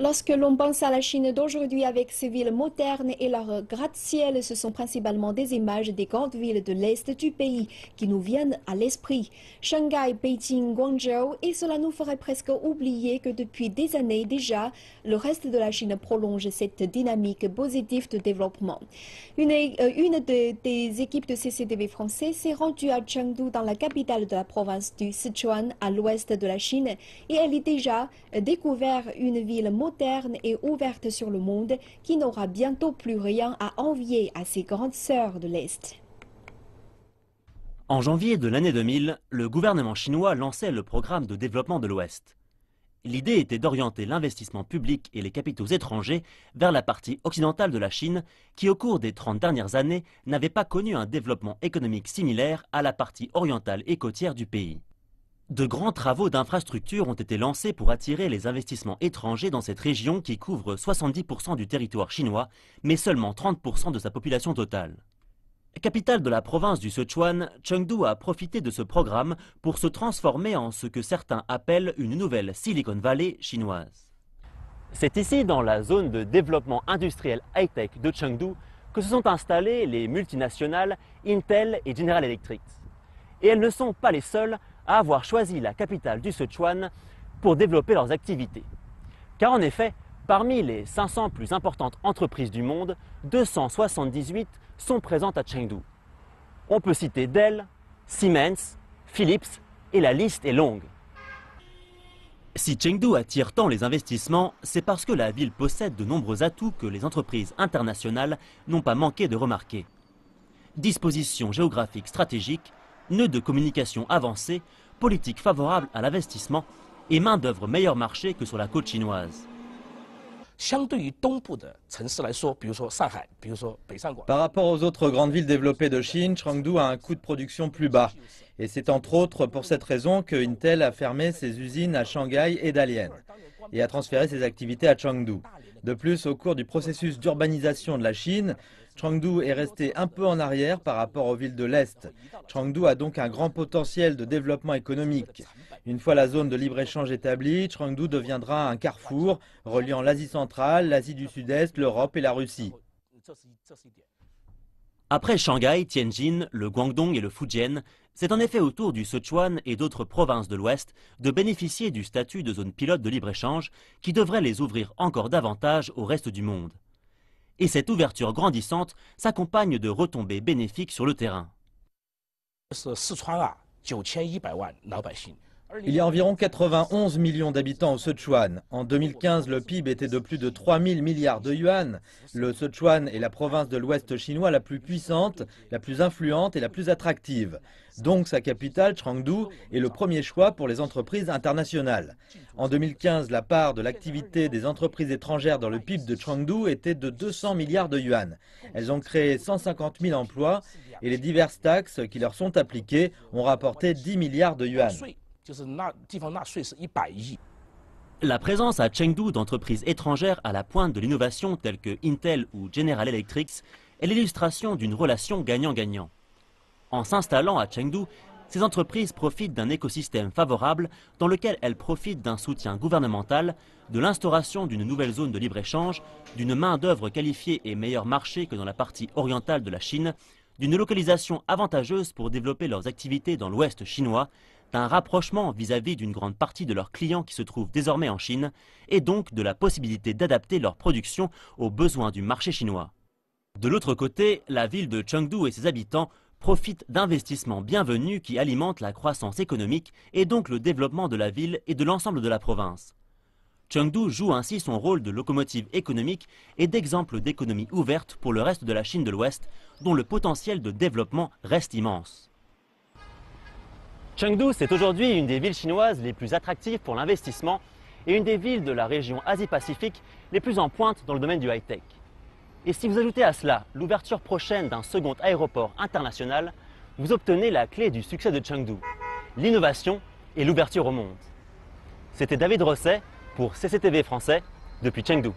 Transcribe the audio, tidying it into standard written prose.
Lorsque l'on pense à la Chine d'aujourd'hui avec ses villes modernes et leurs gratte-ciel, ce sont principalement des images des grandes villes de l'Est du pays qui nous viennent à l'esprit. Shanghai, Beijing, Guangzhou, et cela nous ferait presque oublier que depuis des années déjà, le reste de la Chine prolonge cette dynamique positive de développement. Des équipes de CCTV français s'est rendue à Chengdu dans la capitale de la province du Sichuan à l'ouest de la Chine et elle y déjà découvert une ville moderne et ouverte sur le monde qui n'aura bientôt plus rien à envier à ses grandes sœurs de l'Est. En janvier de l'année 2000, le gouvernement chinois lançait le programme de développement de l'Ouest. L'idée était d'orienter l'investissement public et les capitaux étrangers vers la partie occidentale de la Chine qui, au cours des 30 dernières années, n'avait pas connu un développement économique similaire à la partie orientale et côtière du pays. De grands travaux d'infrastructure ont été lancés pour attirer les investissements étrangers dans cette région qui couvre 70% du territoire chinois, mais seulement 30% de sa population totale. Capitale de la province du Sichuan, Chengdu a profité de ce programme pour se transformer en ce que certains appellent une nouvelle Silicon Valley chinoise. C'est ici, dans la zone de développement industriel high-tech de Chengdu, que se sont installées les multinationales Intel et General Electric. Et elles ne sont pas les seules à avoir choisi la capitale du Sichuan pour développer leurs activités. Car en effet, parmi les 500 plus importantes entreprises du monde, 278 sont présentes à Chengdu. On peut citer Dell, Siemens, Philips et la liste est longue. Si Chengdu attire tant les investissements, c'est parce que la ville possède de nombreux atouts que les entreprises internationales n'ont pas manqué de remarquer. Dispositions géographiques stratégiques, nœuds de communication avancés, politique favorable à l'investissement et main-d'œuvre meilleur marché que sur la côte chinoise. Par rapport aux autres grandes villes développées de Chine, Chengdu a un coût de production plus bas. Et c'est entre autres pour cette raison que Intel a fermé ses usines à Shanghai et Dalian et a transféré ses activités à Chengdu. De plus, au cours du processus d'urbanisation de la Chine, Chengdu est resté un peu en arrière par rapport aux villes de l'Est. Chengdu a donc un grand potentiel de développement économique. Une fois la zone de libre-échange établie, Chengdu deviendra un carrefour reliant l'Asie centrale, l'Asie du Sud-Est, l'Europe et la Russie. Après Shanghai, Tianjin, le Guangdong et le Fujian, c'est en effet au tour du Sichuan et d'autres provinces de l'Ouest de bénéficier du statut de zone pilote de libre-échange qui devrait les ouvrir encore davantage au reste du monde. Et cette ouverture grandissante s'accompagne de retombées bénéfiques sur le terrain. Il y a environ 91 millions d'habitants au Sichuan. En 2015, le PIB était de plus de 3 000 milliards de yuan. Le Sichuan est la province de l'Ouest chinois la plus puissante, la plus influente et la plus attractive. Donc sa capitale, Chengdu, est le premier choix pour les entreprises internationales. En 2015, la part de l'activité des entreprises étrangères dans le PIB de Chengdu était de 200 milliards de yuan. Elles ont créé 150 000 emplois et les diverses taxes qui leur sont appliquées ont rapporté 10 milliards de yuan. La présence à Chengdu d'entreprises étrangères à la pointe de l'innovation telles que Intel ou General Electric est l'illustration d'une relation gagnant-gagnant. En s'installant à Chengdu, ces entreprises profitent d'un écosystème favorable dans lequel elles profitent d'un soutien gouvernemental, de l'instauration d'une nouvelle zone de libre-échange, d'une main-d'œuvre qualifiée et meilleur marché que dans la partie orientale de la Chine, d'une localisation avantageuse pour développer leurs activités dans l'ouest chinois, d'un rapprochement vis-à-vis d'une grande partie de leurs clients qui se trouvent désormais en Chine, et donc de la possibilité d'adapter leur production aux besoins du marché chinois. De l'autre côté, la ville de Chengdu et ses habitants profitent d'investissements bienvenus qui alimentent la croissance économique et donc le développement de la ville et de l'ensemble de la province. Chengdu joue ainsi son rôle de locomotive économique et d'exemple d'économie ouverte pour le reste de la Chine de l'Ouest, dont le potentiel de développement reste immense. Chengdu, c'est aujourd'hui une des villes chinoises les plus attractives pour l'investissement et une des villes de la région Asie-Pacifique les plus en pointe dans le domaine du high-tech. Et si vous ajoutez à cela l'ouverture prochaine d'un second aéroport international, vous obtenez la clé du succès de Chengdu, l'innovation et l'ouverture au monde. C'était David Rosset pour CCTV Français depuis Chengdu.